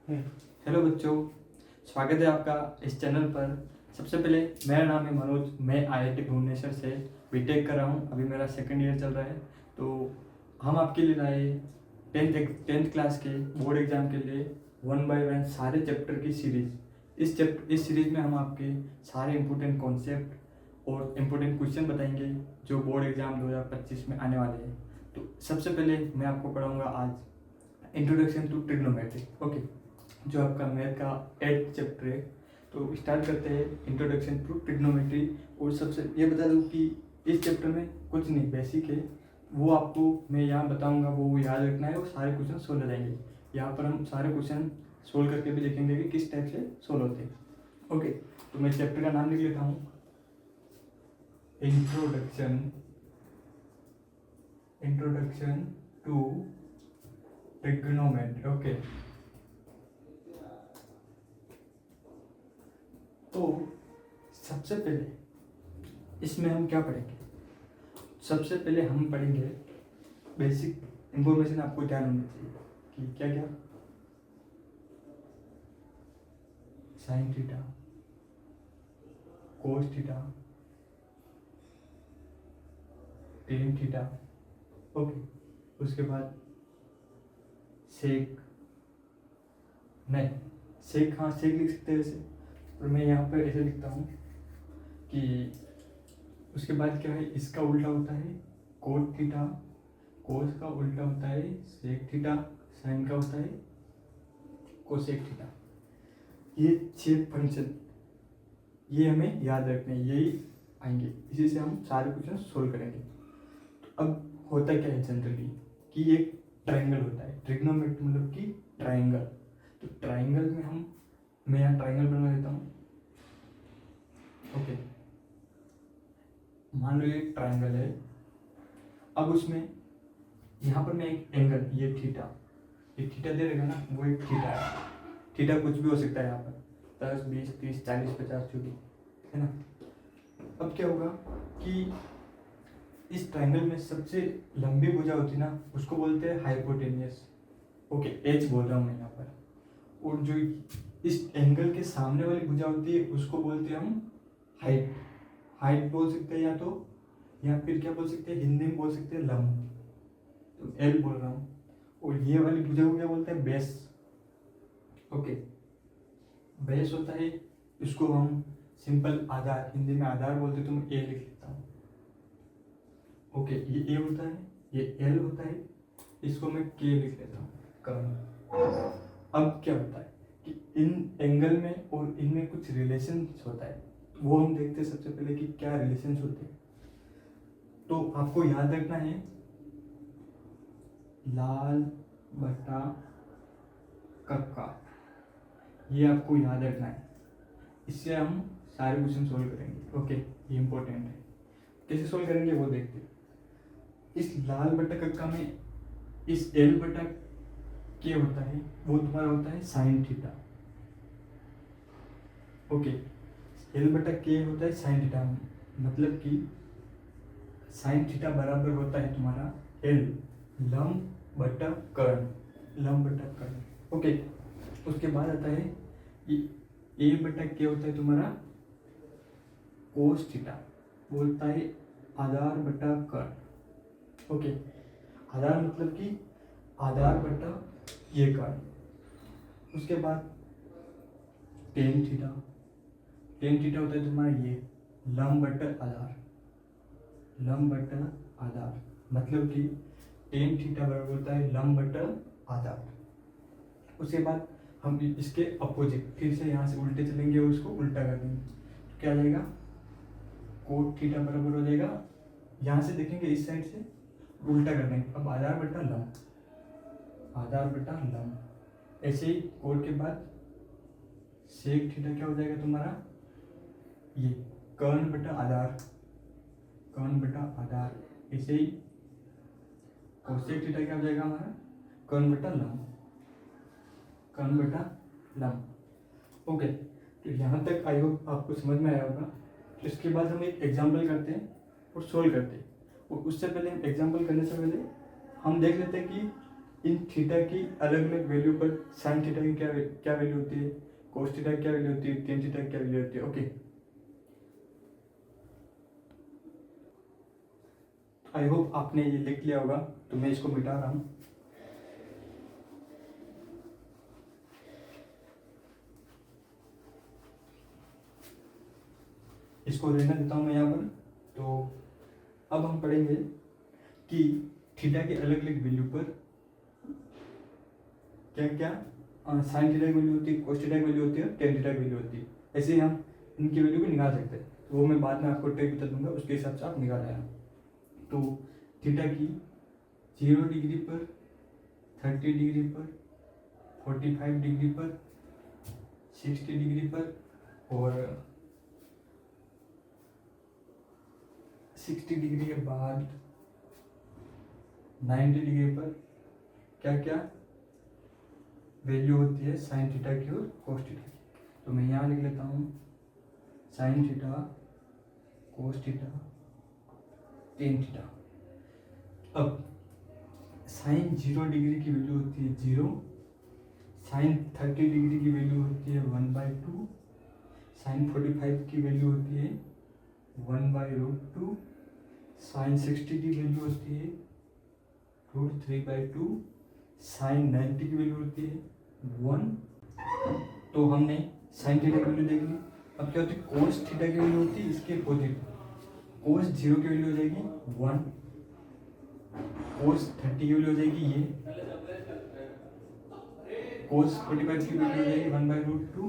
Hello बच्चों, स्वागत है आपका इस चैनल पर। सबसे पहले मेरा नाम है मनोज, मैं आईआईटी भुवनेश्वर से बीटेक कर रहा हूँ। अभी मेरा सेकंड ईयर चल रहा है। तो हम आपके लिए लाए टेंथ क्लास के बोर्ड एग्जाम के लिए 1 बाय 1 सारे चैप्टर की सीरीज़। इस सीरीज़ में हम आपके सारे इम्पोर्टेंट कॉन्सेप्ट और इम्पोर्टेंट क्वेश्चन बताएंगे जो बोर्ड एग्ज़ाम 2025 में आने वाले हैं। तो सबसे पहले मैं आपको पढ़ाऊँगा आज इंट्रोडक्शन टू ट्रिग्नोमेट्री। ओके, जो आपका मैथ का 8th चैप्टर है। तो स्टार्ट करते हैं इंट्रोडक्शन टू ट्रिग्नोमेट्री। और सबसे ये बता दूं कि इस चैप्टर में कुछ नहीं, बेसिक है, वो आपको मैं यहाँ बताऊंगा, वो याद रखना है और सारे क्वेश्चन सोल्व हो जाएंगे। यहाँ पर हम सारे क्वेश्चन सोल्व करके भी देखेंगे कि किस टाइप से सोल्व होते हैं। ओके, तो मैं चैप्टर का नाम लिख लेता हूँ, इंट्रोडक्शन टू ट्रिग्नोमेट्री। ओके, तो सबसे पहले इसमें हम क्या पढ़ेंगे? सबसे पहले हम पढ़ेंगे बेसिक इंफॉर्मेशन। आपको ध्यान होनी चाहिए कि क्या क्या sine theta, cos theta, tan theta. Okay, उसके बाद सेक, नहीं सेक, हाँ सेक लिख सकते हैं वैसे, और मैं यहाँ पर ऐसे लिखता हूँ कि उसके बाद क्या है, इसका उल्टा होता है कोट थीटा, कोस का उल्टा होता है सेक थीटा, साइन का होता है कोसेक थीटा। ये 6 फंक्शन ये हमें याद रखने हैं, यही आएंगे, इसी से हम सारे क्वेश्चन सोल्व करेंगे। तो अब होता क्या है जनरली कि एक ट्रायंगल होता है, ट्रिग्नोमेट्री मतलब कि ट्रायंगल। तो ट्रायंगल में मैं यहाँ ट्रायंगल बना देता हूँ। ओके, मान लो ये ट्रायंगल है। अब उसमें यहाँ पर मैं एक एंगल, ये थीटा दे रहेगा ना, वो एक थीटा है। थीटा कुछ भी हो सकता है यहाँ पर, 10, 20, 30, 40, 50 जो भी है ना। अब क्या होगा कि इस ट्रायंगल में सबसे लंबी भुजा होती है ना, उसको बोलते हैं हाइपोटेनियस। ओके, एच बोल रहा हूँ मैं यहाँ पर। और जो इस एंगल के सामने वाली भुजा होती है उसको बोलते हैं हम हाइट बोल सकते हैं, या फिर क्या बोल सकते हैं, हिंदी में बोल सकते हैं लंब। तो एल बोल रहा हूँ। और ये वाली भुजा को क्या बोलते हैं, बेस। ओके, बेस होता है, इसको हम सिंपल आधार, हिंदी में आधार बोलते, तो मैं ए लिख लेता हूँ। ओके, ये ए होता है, ये एल होता है, इसको मैं के लिख लेता हूँ, कर्ण। अब क्या होता है कि इन एंगल में और इनमें कुछ रिलेशन होता है, वो हम देखते हैं सबसे पहले कि क्या रिलेशन होते हैं। तो आपको याद रखना है लाल बटा कक्का, ये आपको याद रखना है, इससे हम सारे क्वेश्चन सोल्व करेंगे। ओके, ये इंपॉर्टेंट है, कैसे सोल्व करेंगे वो देखते हैं। इस लाल बटा कक्का में इस एल बटा के होता है, वो तुम्हारा होता है साइन थीटा। ओके, एल बटा के होता है साइन थीटा, मतलब कि साइन थीटा बराबर होता है तुम्हारा एल लंब बटा कर्ण, लंब बटा कर्ण। ओके, उसके बाद आता है ए बटा के होता है तुम्हारा कोस थीटा, बोलता है आधार बटा कर्ण। ओके, आधार मतलब कि आधार बटा ये कर्ण। उसके बाद टेन थीटा होता है तुम्हारा ये लंब बटा आधार, लंब बटा आधार, मतलब कि टेन थीटा बराबर होता है लंब बटा आधार। उसके बाद हम इसके अपोजिट फिर से यहाँ से उल्टे चलेंगे और उसको उल्टा कर देंगे, तो क्या आ जाएगा, कोट थीटा बराबर हो जाएगा, यहाँ से देखेंगे इस साइड से उल्टा कर देंगे, अब आधार बटा लंब, आधार बटा लंब। ऐसे ही कोट के बाद सेक थीटा क्या हो जाएगा तुम्हारा, ये कर्ण बटा आधार, कर्ण बटा आधार। ऐसे ही कोसेक थीटा क्या हो जाएगा हमारा, कर्ण बटा लंब, कर्ण बटा लंब। ओके, तो यहाँ तक आई होप आपको समझ में आया होगा। इसके बाद हम एक एग्जाम्पल करते हैं और सोल्व करते हैं। और उससे पहले हम एग्जाम्पल करने से पहले हम देख लेते हैं कि इन थीटा की अलग अलग वैल्यू पर साइन थीटा की क्या क्या वैल्यू होती है, कोस थीटा की क्या वैल्यू होती है, टेन थीटा की क्या वैल्यू होती है। ओके, आई होप आपने ये लिख लिया होगा, तो मैं इसको मिटा रहा हूँ। इसको रहने देता हूँ मैं यहाँ पर। तो अब हम पढ़ेंगे कि थीटा के अलग अलग वैल्यू पर क्या क्या साइन थीटा की वैल्यू होती है, कोस थीटा की वैल्यू होती है, टेन थीटा की वैल्यू होती है। ऐसे ही हम इनकी वैल्यू भी निकाल सकते हैं, तो वो मैं बाद में आपको ट्रिक बता दूंगा, उसके हिसाब से आप निकाल लेना। तो थीटा की 0 डिग्री पर, 30 डिग्री पर, 45 डिग्री पर, 60 डिग्री पर और 60 डिग्री के बाद 90 डिग्री पर क्या क्या वैल्यू होती है साइन थीटा की और कोस थीटा की। तो मैं यहाँ लिख लेता हूँ sine theta, cos theta, tan theta. अब साइन 0 डिग्री की वैल्यू होती है 0, साइन 30 डिग्री की वैल्यू होती है 1/2, साइन 45 की वैल्यू होती है 1/√2, साइन 60 की वैल्यू होती है √3/2, साइन 90 की वैल्यू होती है 1। तो हमने साइन थीटा की वैल्यू देख ली। अब क्या होती है, कोस थीटा की वैल्यू होती है इसके अपोजिट। कोस 0 की वैल्यू हो जाएगी 1, कोस 30 की वैल्यू हो जाएगी ये, कोस 45 की वैल्यू हो जाएगी 1/√2,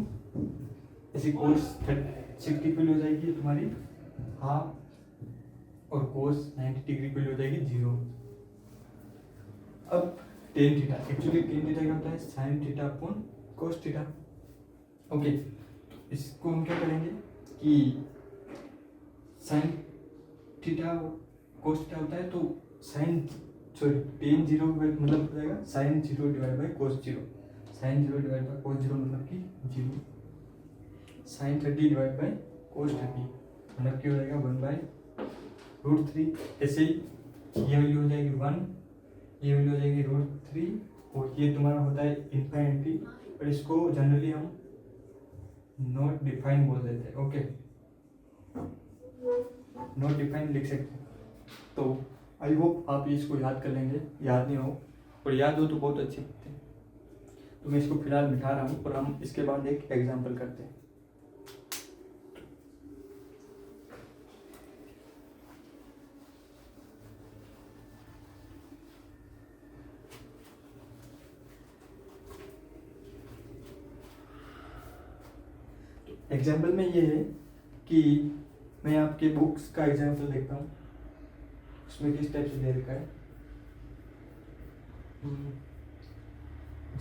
ऐसी कोस 60 की वैल्यू हो जाएगी तुम्हारी हाफ, और कोस 90 डिग्री की वैल्यू हो जाएगी 0। अब tan theta, actually tan theta क्या होता है, sine theta upon cos theta. Okay, तो इसको हम क्या करेंगे कि साइन थीटा कोस थीटा होता है, तो साइन टेन 0 मतलब हो जाएगा sine 0 divide by cos 0, sine 0 divide by cos 0 मतलब कि 0, साइन 30 डिवाइड बाई कोस 30 मतलब कि हो जाएगा 1/√3। ऐसे ही ये वैल्यू हो जाएगी 1, ये वैल्यू हो जाएगी √3, और ये तुम्हारा होता है इन्फिनिटी, और इसको जनरली हम नॉट डिफाइन बोल देते हैं। ओके, नॉट डिफाइन लिख सकते हैं। तो आई होप आप इसको याद कर लेंगे, याद नहीं हो और याद हो तो बहुत अच्छी बात है। तो मैं इसको फिलहाल मिटा रहा हूँ और हम इसके बाद एक एग्जाम्पल करते हैं। एग्जाम्पल में ये है कि मैं आपके बुक्स का एग्जाम्पल देखता हूँ, उसमें किस टाइप से दे रखा है।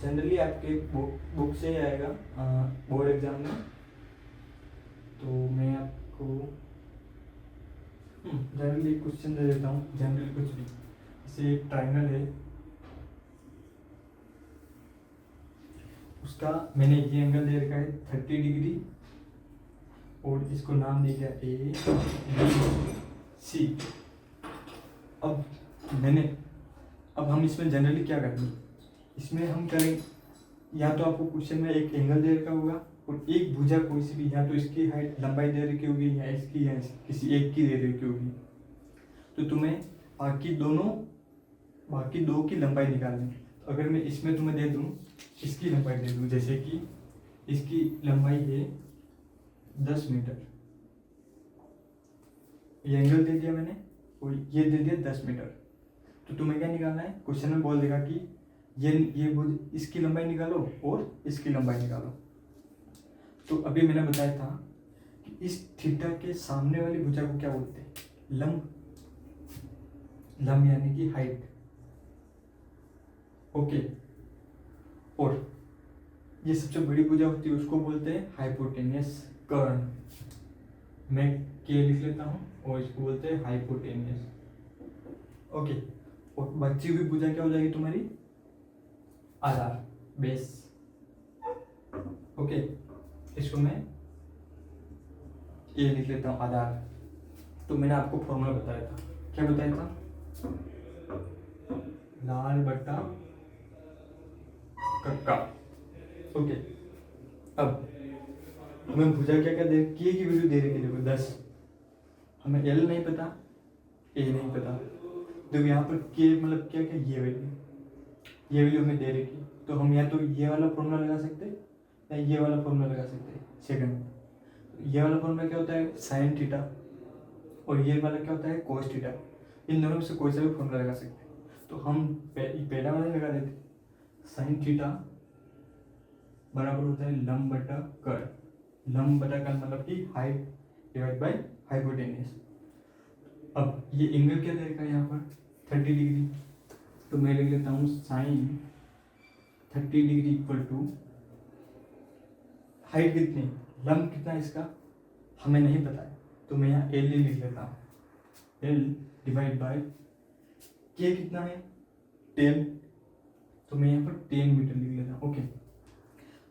जनरली आपके बुक से ही आएगा बोर्ड एग्जाम में। तो मैं आपको जनरली क्वेश्चन दे देता हूँ, जनरली कुछ भी, जैसे एक ट्राइंगल है, उसका मैंने ये एंगल दे रखा है 30 डिग्री, और इसको नाम दे दिया ए बी सी। अब हम इसमें जनरली क्या करेंगे, इसमें हम करेंगे, या तो आपको क्वेश्चन में एक एंगल दे रखा होगा और एक भुजा कोई सी भी, या तो इसकी हाइट लंबाई दे रखी होगी, या इसकी, या किसी एक की दे रखी होगी। तो तुम्हें बाकी दो की लंबाई निकालनी है। तो अगर मैं इसमें तुम्हें दे दूँ, इसकी लंबाई दे दूँ, जैसे कि इसकी लंबाई है 10 मीटर, ये एंगल दे दिया मैंने और ये दे दिया 10 मीटर। तो तुम्हें क्या निकालना है, क्वेश्चन में बोल देगा कि ये इसकी लंबाई निकालो और इसकी लंबाई निकालो। तो अभी मैंने बताया था कि इस थीटा के सामने वाली भुजा को क्या बोलते हैं, लंब यानी कि हाइट। ओके, और ये सबसे बड़ी भुजा होती है उसको बोलते हैं हाइपोटेनियस कर्ण। मैं के लिख लेता हूँ और इसको बोलते हैं हाइपोटेनियस। ओके, और बची हुई भुजा क्या हो जाएगी तुम्हारी, आधार, बेस। ओके, इसको मैं ये लिख लेता हूँ आधार। तो मैंने आपको फॉर्मूला बताया था, क्या बताया था, लाल बटा का। ओके, अब हमें भुजा क्या क्या दे, के की वैल्यू दे रखी है, देखो 10। हमें एल नहीं पता, ए नहीं पता। देखो यहाँ पर के मतलब क्या क्या, ये वैल्यू हमें दे रखी है, तो हम या तो ये वाला फॉर्मूला लगा सकते हैं या ये वाला फॉर्मूला लगा सकते हैं। सेकंड, ये वाला फॉर्मूला क्या होता है, साइन थीटा, और ये वाला क्या होता है, कोस थीटा। इन दोनों में से कोई सा भी फॉर्मूला लगा सकते हैं। तो हम पहला वाला लगा देते, साइन थीटा बराबर होता है लंब बटा कर्ण। लंब बटा कर्ण मतलब कि हाइट डिवाइड बाय हाइपोटेन्यूस। अब ये एंगल क्या दे रखा है यहाँ पर, 30 डिग्री। तो मैं लिख लेता हूँ sine 30 degree equal to, height कितनी, लंब कितना है इसका हमें नहीं पता है, तो मैं यहाँ एल लिख लेता हूँ, एल डिवाइड बाय के कितना है 10, तो मैं यहाँ पर 10 मीटर लिख लेता हूँ। ओके,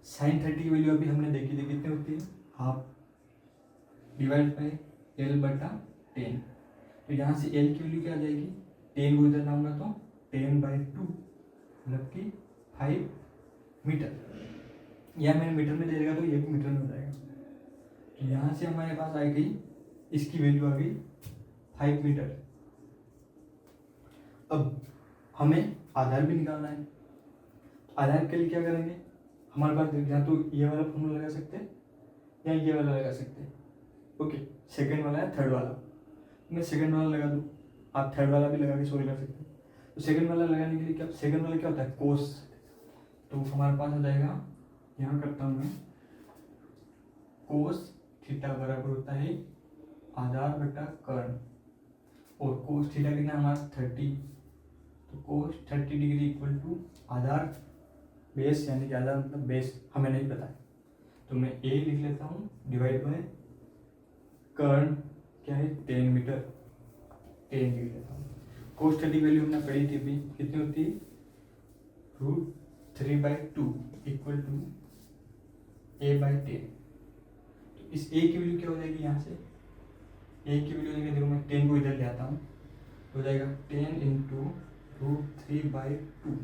साइन 30 की वैल्यू अभी हमने देखी थी, कितनी होती है, हाफ डिवाइड बाय एल बटा 10। तो यहाँ से एल की वैल्यू क्या आ जाएगी, 10 को इधर लाऊंगा तो 10/2 मतलब कि 5 मीटर। यह मैंने मीटर में दे देगा तो ये भी मीटर में हो जाएगा। तो यहाँ से हमारे पास आ गई, इसकी वैल्यू आ गई 5 मीटर। अब हमें आधार भी निकालना है। आधार के लिए क्या करेंगे, हमारे पास या तो ये वाला फॉर्मूला लगा सकते हैं या ये वाला लगा सकते हैं। ओके, सेकंड वाला है थर्ड वाला, मैं सेकंड वाला लगा दूँ, आप थर्ड वाला भी लगा के सॉल्व कर सकते हैं। तो सेकंड वाला लगाने के लिए क्या, सेकंड वाला क्या होता है, कोस। तो हमारे पास आ जाएगा, यहाँ करता हूँ मैं, कोस थीटा बराबर होता है आधार बटा कर्ण, और कोस थीटा कितना हमारा 30, तो कोस 30 डिग्री इक्वल टू आधार बेस, यानी कि आधार मतलब बेस हमें नहीं पता है, तो मैं ए लिख लेता हूँ डिवाइड बाय कर्ण क्या है 10 मीटर, 10 लिख लेता हूँ। कोस 30 वैल्यू हमने पढ़ी थी अभी, कितनी होती है, √3/2 इक्वल टू a/10। तो इस a की वैल्यू क्या हो जाएगी, यहाँ से a की वैल्यू देखो, मैं 10 को इधर ले आता हूँ, हो जाएगा 10 × √3/2।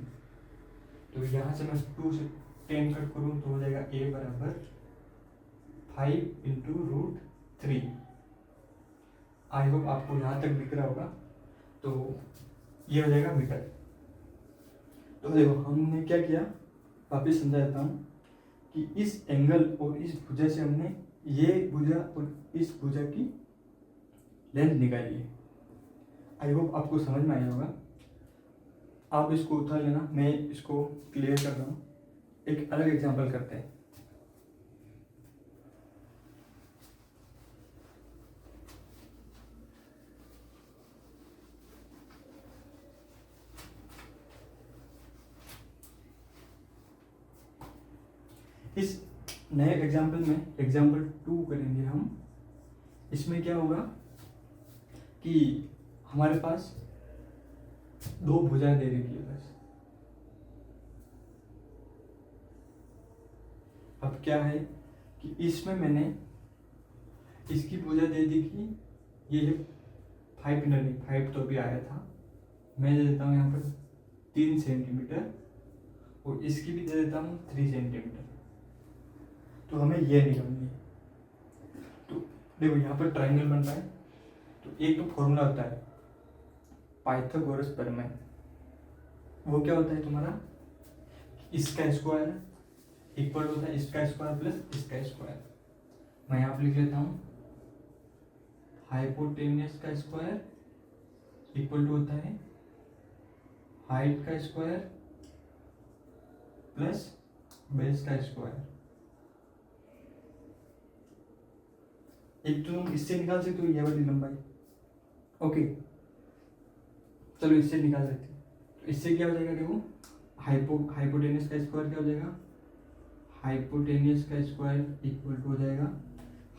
तो यहाँ से मैं 2 से 10 कट करूँ तो हो जाएगा a बराबर 5 × √3। आई होप आपको यहाँ तक दिख रहा होगा। तो ये हो जाएगा मीटर। तो देखो हमने क्या किया, वापिस समझा देता हूँ कि इस एंगल और इस भुजा से हमने ये भुजा और इस भुजा की लेंथ निकाली है। आई होप आपको समझ में आया होगा। आप इसको उठा लेना, मैं इसको क्लियर कर रहा हूँ। एक अलग एग्जांपल करते हैं। इस नए एग्जाम्पल में एग्जाम्पल 2 करेंगे हम। इसमें क्या होगा कि हमारे पास 2 भुजाएं दे रखी है बस। अब क्या है कि इसमें मैंने इसकी भुजा दे दी कि ये 5 मीटर नहीं, 5 तो भी आया था, मैं दे देता हूँ यहाँ पर 3 सेंटीमीटर, और इसकी भी दे देता हूँ 3 सेंटीमीटर। तो हमें ये निकालनी है। तो देखो यहाँ पर ट्राइंगल बन रहा है, तो एक तो फॉर्मूला होता है पाइथागोरस प्रमेय। वो क्या होता है तुम्हारा, इसका स्क्वायर इक्वल होता है इसका स्क्वायर प्लस इसका स्क्वायर। मैं यहाँ पर लिख लेता हूँ हाइपोटेन्यूस का स्क्वायर इक्वल टू होता है हाइट का स्क्वायर प्लस बेस का स्क्वायर। एक तो तुम इससे निकाल सकते हो ये वाली लंबाई। ओके, चलो इससे निकाल सकते हो। तो इससे क्या हो जाएगा, देखो हाइपोटेन्यूस का स्क्वायर क्या हो जाएगा, हाइपोटेन्यूस का स्क्वायर इक्वल टू हो जाएगा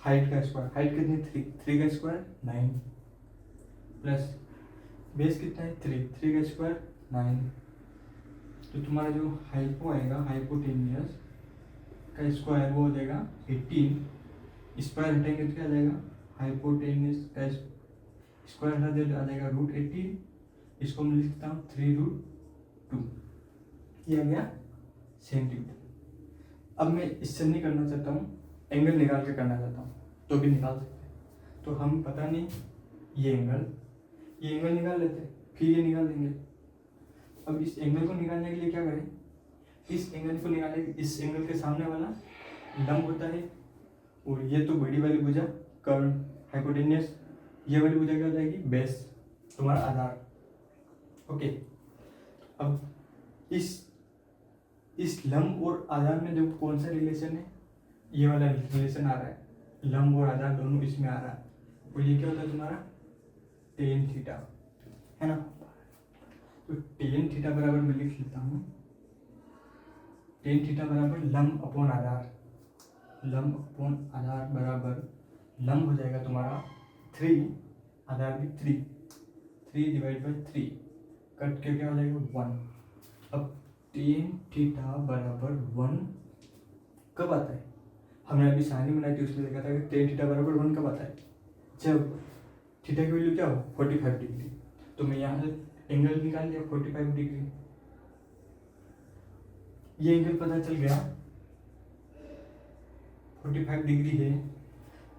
हाइट का स्क्वायर। हाइट कितनी, 3 का स्क्वायर 9 प्लस बेस कितना है 3 का स्क्वायर 9। तो तुम्हारा जो हाइपो आएगा, हाइपोटेन्यूस का स्क्वायर वो हो जाएगा 18। स्क्वायर हटेंगे तो क्या आ जाएगा, हाइपोटेन्यूस का स्क्वायर हटा दे तो आ जाएगा √18। इसको मैं लिख सकता हूँ 3√2। ये आ गया सेंटीमीटर। अब मैं इससे नहीं करना चाहता हूँ, एंगल निकाल के करना चाहता हूँ, तो भी निकाल सकते हैं। तो हम पता नहीं ये एंगल निकाल लेते हैं, फिर ये निकाल देंगे। अब इस एंगल को निकालने के लिए क्या करें, इस एंगल को निकालने, इस एंगल के सामने वाला लंब होता है, और ये तो बड़ी वाली भुजा कर्ण हाइपोटेन्यूस, ये वाली भुजा क्या हो जाएगी, बेस, तुम्हारा आधार। ओके, अब इस लंब और आधार में जो कौन सा रिलेशन है, ये वाला रिलेशन आ रहा है, लंब और आधार दोनों इसमें आ रहा है, और ये क्या होता है तुम्हारा टेन थीटा, है ना। तो टेन थीटा बराबर मैं लिख लेता हूँ, टेन थीटा बराबर लंब अपॉन आधार, लंब अपॉन आधार बराबर लंब हो जाएगा तुम्हारा 3, आधार भी 3 डिवाइड बाई 3, कट के क्या हो जाएगा 1। अब टेन थीटा बराबर 1 कब आता है, हमने अभी सारणी बनाई थी, उसमें देखा था कि टेन थीटा बराबर 1 कब आता है, जब थीटा की वैल्यू क्या हो 45 डिग्री। तो मैं यहाँ से एंगल निकाल लिया 45 डिग्री, ये एंगल पता चल गया 45 डिग्री है।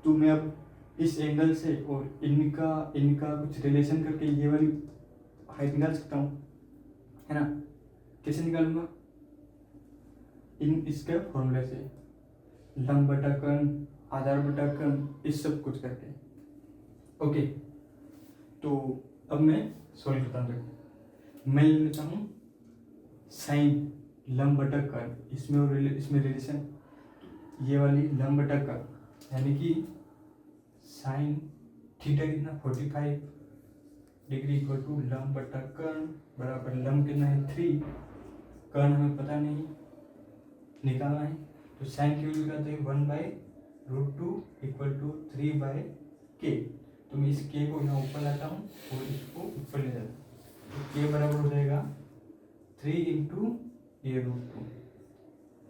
तो मैं अब इस एंगल से और इनका कुछ रिलेशन करके ये वाली हाइट निकाल सकता हूँ, है ना। कैसे निकालूंगा, इसके फॉर्मूले से, लंब बटा कर्ण, आधार बटा कर्ण, इस सब कुछ करके। ओके, तो अब मैं सॉल्व करता हूँ। मैं ले लेता हूँ साइन लंब बटा कर्ण, इसमें और इसमें रिलेशन, ये वाली लंब बटा कर्ण, यानी कि साइन थीटा कितना 45 डिग्री इक्वल टू लंब बटा कर्ण बराबर लंब कितना है 3, कर्ण हमें पता नहीं निकालना है, तो साइन की वैल्यू कहते हैं 1/√2 इक्वल टू 3/k। तो मैं इस k को यहाँ ऊपर लाता हूँ और इसको ऊपर ले जाता हूँ, तो k बराबर हो जाएगा 3 इंटू a√2।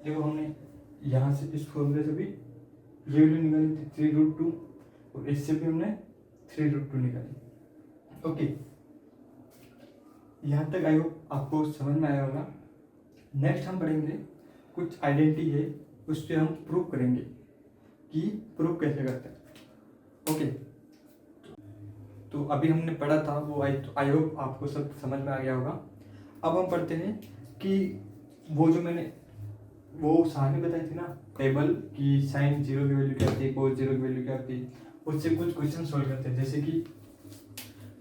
देखो हमने यहाँ से इस फॉर्मूले से भी ये वैल्यू निकाली थी 3√2, और इससे भी हमने 3√2 निकाली। ओके, यहाँ तक आई होप आपको समझ में आया होगा। नेक्स्ट हम पढ़ेंगे कुछ आइडेंटिटी है, उस पर हम प्रूव करेंगे कि प्रूव कैसे करते हैं। ओके, तो अभी हमने पढ़ा था वो आई होप आपको सब समझ में आ गया होगा। अब हम पढ़ते हैं कि वो जो मैंने वो सारणी बताई थी ना टेबल की, साइन 0 की वैल्यू क्या आती है, कोस 0 की वैल्यू क्या आती है, उससे कुछ क्वेश्चन सॉल्व करते हैं। जैसे कि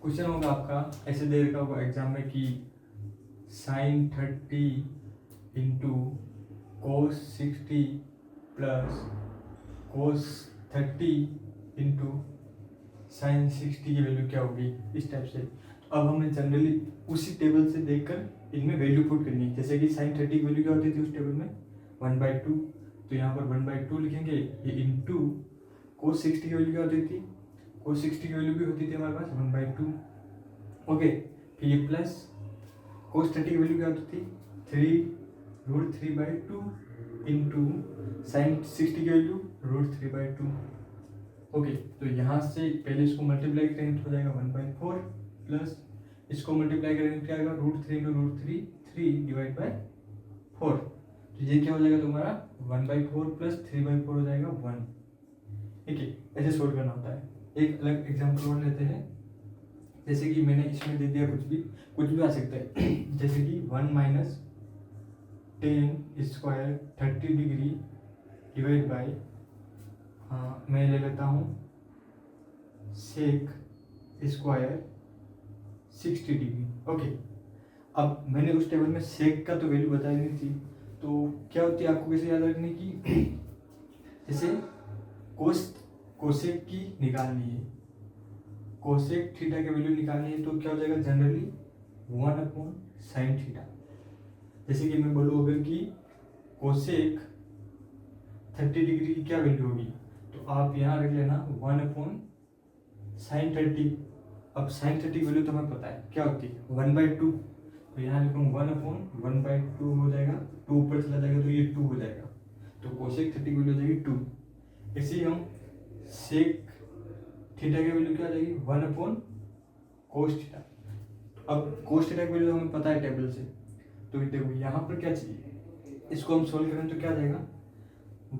क्वेश्चन होगा आपका ऐसे दे रखा होगा एग्जाम में कि sine 30 into cos 60 plus cos 30 into sine 60 की वैल्यू क्या होगी, इस टाइप से। तो अब हमें जनरली उसी टेबल से देखकर इनमें वैल्यू पुट करनी है। जैसे कि साइन 30 की वैल्यू क्या होती थी उस टेबल में 1/2, तो यहाँ पर 1/2 लिखेंगे, ये इंटू कोस 60 की वैल्यू क्या होती थी, कोस 60 की वैल्यू भी होती थी हमारे पास 1/2। ओके, फिर ये प्लस कोस 30 की वैल्यू क्या होती थी 3√3/2 इंटू साइन 60 की वैल्यू √3/2। ओके, तो यहाँ से पहले इसको मल्टीप्लाई करेंगे तो हो जाएगा 1/4 प्लस इसको मल्टीप्लाई करेंगे तो क्या आएगा √3 इंटू √3, 3 डिवाइड बाई 4। तो ये क्या हो जाएगा तुम्हारा 1/4 प्लस 3/4 हो जाएगा 1। ठीक है, ऐसे सोल्व करना होता है। एक अलग एग्जाम्पल और लेते हैं, जैसे कि मैंने इसमें दे दिया कुछ भी आ सकता है। जैसे कि 1 minus 10 square 30 degree divide by, मैं ले लेता हूँ सेक स्क्वायर 60 डिग्री। ओके, अब मैंने उस टेबल में सेक का तो वैल्यू बताई नहीं थी, तो क्या होती है आपको कैसे याद रखने की, जैसे कोसेक की निकालनी है, कोसेक थीटा की वैल्यू निकालनी है, तो क्या हो जाएगा जनरली 1/sin थीटा। जैसे कि मैं बोलूँ अगर कि कोसेक 30 डिग्री की क्या वैल्यू होगी, तो आप यहाँ रख लेना 1/sin 30। अब sin 30 की वैल्यू तो हमें पता है क्या होती है 1/2, तो यहाँ लिखूँ 1/1/2 हो जाएगा, 2 ऊपर चला जाएगा तो ये 2 हो जाएगा, तो कोसेक 30 की वैल्यू हो जाएगी 2। इसी हम सेक थीटा की वैल्यू क्या आ जाएगी 1/cos थीटा। अब cos थीटा की वैल्यू हमें पता है टेबल से, तो देखो यहाँ पर क्या चाहिए, इसको हम सोल्व करें तो क्या आ जाएगा,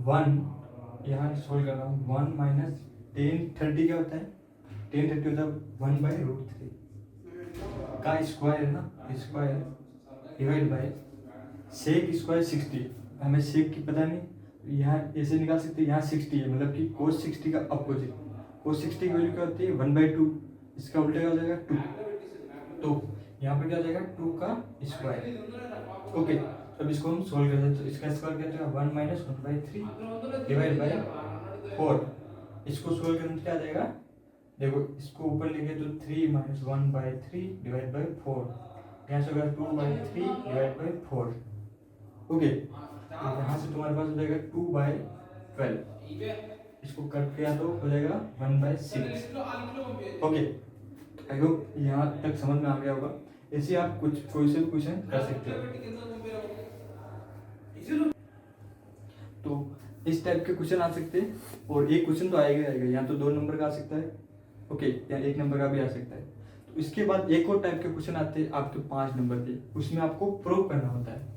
1 यहाँ सोल्व कर रहा हूँ, 1 माइनस 10/30 क्या होता है, 10/30 होता है 1/√3 का स्क्वायर है ना, square divide by sec square 60। हमें सेक की पता नहीं, यहाँ ऐसे निकाल सकते हैं, यहाँ 60 है मतलब कि cos 60 का अपोजिट, cos 60 की वैल्यू क्या होती है 1/2, इसका उल्टा क्या हो जाएगा 2, तो यहाँ पर क्या हो जाएगा 2 का स्क्वायर। ओके, तो अब इसको हम सोल्व करते हैं, तो इसका स्क्वायर क्या हो जाएगा 1 माइनस 1/3 डिवाइड बाय 4। इसको सोल्व करने से क्या आ जाएगा, देखो इसको ऊपर लेंगे तो 3 माइनस 1/3 डिवाइड बाई 4, यहाँ से होगा 2/3 डिवाइड बाई 4। ओके, तो यहाँ से तुम्हारे पास हो जाएगा 2/12, इसको कट किया तो हो जाएगा 1/6। ओके, आई होप यहाँ तक समझ में आ गया होगा। ऐसे आप कुछ कोई से भी क्वेश्चन कर सकते हो। तो इस टाइप के क्वेश्चन आ सकते हैं, और एक क्वेश्चन तो आएगा आएगा, यहाँ तो 2 नंबर का आ सकता है, ओके, या 1 नंबर का भी आ सकता है। तो इसके बाद एक और टाइप के क्वेश्चन आते हैं आपके 5 नंबर के, उसमें आपको प्रूव करना होता है।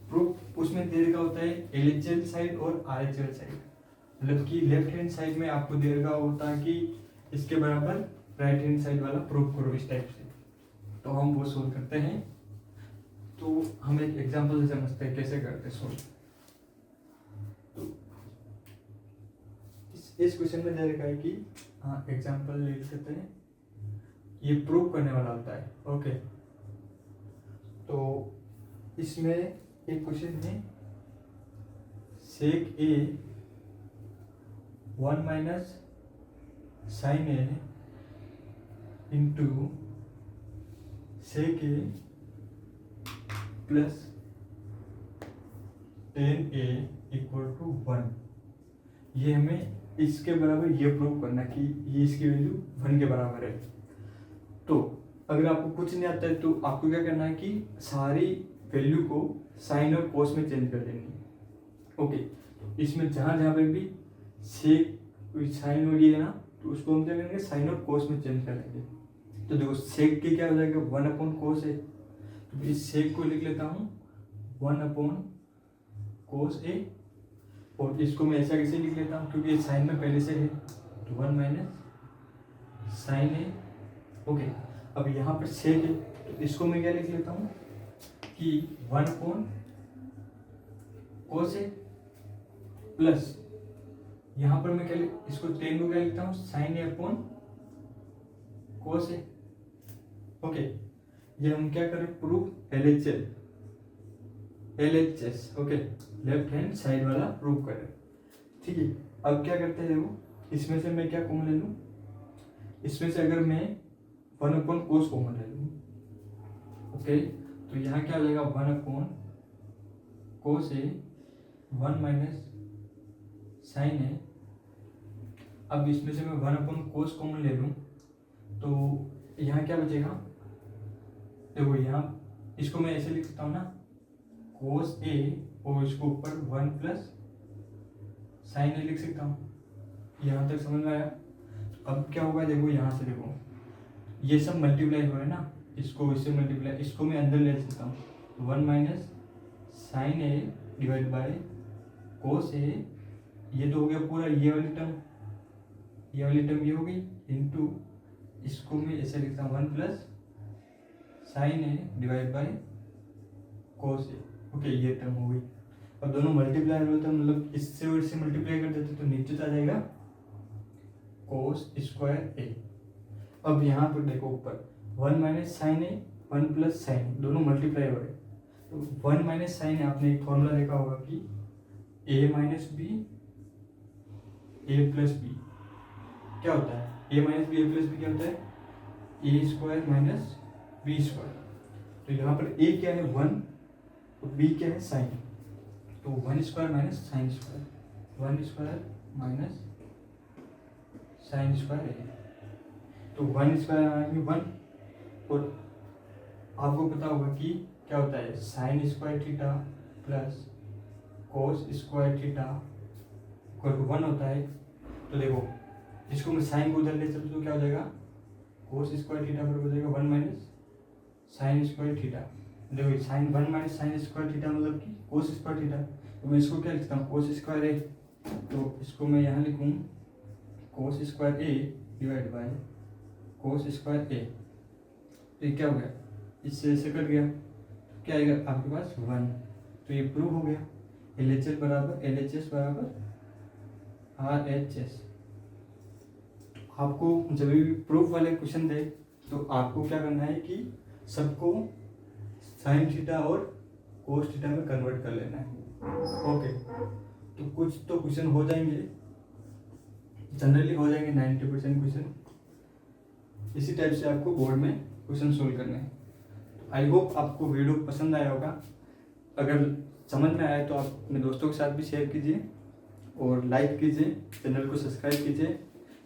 प्रूफ उसमें दे रखा होता है LHL साइड और RHL साइड, मतलब कि लेफ्ट हैंड साइड में आपको दे रखा होता है कि इसके बराबर राइट हैंड साइड वाला प्रूफ करो इस टाइप से, तो हम वो सोल्व करते हैं। तो हम एक एग्जांपल से समझते हैं कैसे करते हैं सोल्व। तो इस क्वेश्चन में दे रखा है कि हाँ एग्जांपल लिख सकते हैं, ये प्रूव करने वाला होता है। ओके, तो इसमें एक क्वेश्चन है sec A 1 minus sine A into sec A plus 10a equal to 1। ये हमें इसके बराबर ये प्रूव करना कि ये इसकी वैल्यू 1 के बराबर है। तो अगर आपको कुछ नहीं आता है तो आपको क्या करना है कि सारी वैल्यू को साइन और कोस में चेंज कर देंगे। ओके, इसमें जहाँ जहाँ पे भी सेक साइन हो रही है ना, तो उसको हम क्या करेंगे साइन और कोस में चेंज कर लेंगे। तो देखो सेक के क्या हो जाएगा 1/cos है, तो इस सेक को लिख लेता हूँ 1/cos ए, और इसको मैं ऐसा कैसे लिख लेता हूँ क्योंकि साइन में पहले से है, तो 1 माइनस साइन ए। ओके, अब यहाँ पर सेक है तो इसको मैं क्या लिख लेता हूँ कि 1/cos ए प्लस यहाँ पर मैं क्या इसको 10 को क्या लिखता हूँ साइन ए अपॉन कोस ए। ओके, ये हम क्या करें proof LHS, okay, left hand side वाला प्रूफ करें। ठीक है, अब क्या करते हैं वो, इसमें से मैं क्या कॉमन ले लूँ, इसमें से अगर मैं 1/cos कॉमन ले लूँ, ओके, तो यहाँ क्या हो जाएगा 1/cos ए 1 माइनस साइन है। अब इसमें से मैं 1/cos कॉमन ले लूँ तो यहाँ क्या बचेगा, देखो यहाँ इसको मैं ऐसे लिख सकता हूँ ना cos a, और इसको ऊपर 1 प्लस साइन ए लिख सकता हूँ। यहाँ तक समझ में आया। अब क्या होगा, देखो यहाँ से देखो ये सब मल्टीप्लाई हो रहा है ना, इसको इससे मल्टीप्लाई, इसको मैं अंदर ले सकता हूँ, 1 minus sine A divide by cos A, ये तो हो गया पूरा ये वाली टर्म, ये वाली टर्म ये हो गई, इंटू इसको मैं ऐसे लिखता हूँ 1 plus sign A divide by cos A. Okay, ये टर्म हो गई। अब दोनों मल्टीप्लाई होता है, मतलब इससे और इससे मल्टीप्लाई कर देते तो नीचे आ जाएगा कोस स्क्वायर ए। अब यहाँ पर देखो ऊपर 1 माइनस साइन ए 1 प्लस साइन, दोनों मल्टीप्लाई हो रहे, तो 1 माइनस साइन है, आपने एक फॉर्मूला देखा होगा कि ए माइनस बी ए प्लस बी क्या होता है, ए माइनस बी ए प्लस बी क्या होता है ए स्क्वायर माइनस बी स्क्वायर। तो यहाँ पर ए क्या है 1 और बी क्या है साइन, तो 1 square minus sine square, 1 square minus sine square है, तो 1 स्क्वायर आएंगे 1, और आपको पता होगा कि क्या होता है sine square theta plus cos square theta equal to 1 होता है। तो देखो इसको मैं साइन को उधर ले चलूँ तो क्या हो जाएगा कोस स्क्वायर थीटा पर हो जाएगा 1 माइनस साइन स्क्वायर थीटा, देखो sine 1 minus sine square theta मतलब कि कोस स्क्वायर थीटा। तो मैं इसको क्या लिखता हूँ, कोस स्क्वायर ए। तो इसको मैं यहाँ लिखूँ cos square A divide by cos square A. तो ये क्या हो गया, इससे ऐसे कट गया, क्या आएगा आपके पास 1। तो ये प्रूव हो गया LHS बराबर LHS बराबर RHS। आपको जब भी प्रूफ वाले क्वेश्चन दे तो आपको क्या करना है कि सबको साइन थीटा और कोस थीटा में कन्वर्ट कर लेना है। ओके, तो कुछ तो क्वेश्चन हो जाएंगे, जनरली हो जाएंगे 90% क्वेश्चन। इसी टाइप से आपको बोर्ड में क्वेश्चन सोल्व करने हैं। आई होप आपको वीडियो पसंद आया होगा। अगर समझ में आया तो आप अपने दोस्तों के साथ भी शेयर कीजिए और लाइक कीजिए, चैनल को सब्सक्राइब कीजिए।